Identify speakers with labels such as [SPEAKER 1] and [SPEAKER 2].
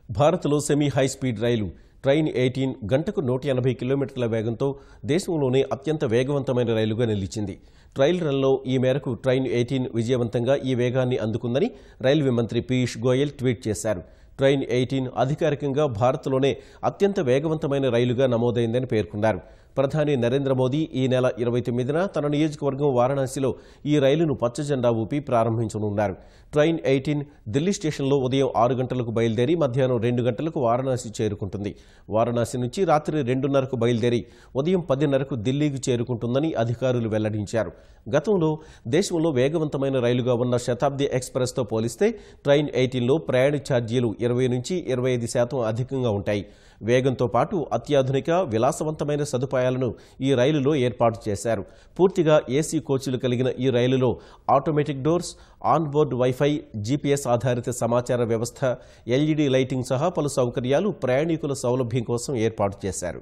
[SPEAKER 1] భారత్లో semi high speed రైలు train 18 గంటకు 180 కిలోమీటర్ల వేగంతో దేశంలోనే అత్యంత వేగవంతమైన రైలుగా నిలిచింది. ట్రయల్ రన్లో ఈ మేరకు ట్రైన్ 18 విజయవంతంగా ఈ వేగాన్ని అందుకుందని రైల్వే మంత్రి పీయూష్ గోయల్ ట్వీట్ చేశారు. ట్రైన్ 18 అధికారికంగా భారత్లోనే అత్యంత వేగవంతమైన రైలుగా నమోదైందని పేర్కొన్నారు. ప్రధాని నరేంద్ర మోదీ ఈ నెల 29న తన నియోజకవర్గం వారణాసిలో ఈ రైలును పచ్చజెండా ఊపి ప్రారంభించనున్నారు. ట్రైన్ 18 ఢిల్లీ స్టేషన్లో ఉదయం 6 గంటలకు బయలుదేరి మధ్యాహ్నం 2 గంటలకు వారణాసి చేరుకుంటుంది. వారణాసి నుంచి రాత్రి 2:30కు బయలుదేరి ఉదయం 10:30కు ఢిల్లీకి చేరుకుంటుందని అధికారులు వెల్లడించారు. గతంలో దేశంలో వేగవంతమైన రైలుగా ఉన్న శతాబ్ది ఎక్స్ప్రెస్తో పోలిస్తే ట్రైన్ 18లో ప్రయాణ ఛార్జీలు 20 నుంచి 25% అధికంగా ఉంటాయి. వేగంతో పాటు అత్యాధునిక విలాసవంతమైన సదుపాయాలను ఈ రైలులో ఏర్పాటు చేశారు. పూర్తిగా ఏసీ కోచ్లు కలిగిన ఈ రైలులో automatic doors, onboard wifi, GPS ఆధారిత సమాచార వ్యవస్థ, ఎల్ఈడీ లైటింగ్ సహా పలు సౌకర్యాలు ప్రయాణికుల సౌలభ్యం కోసం ఏర్పాటు చేశారు.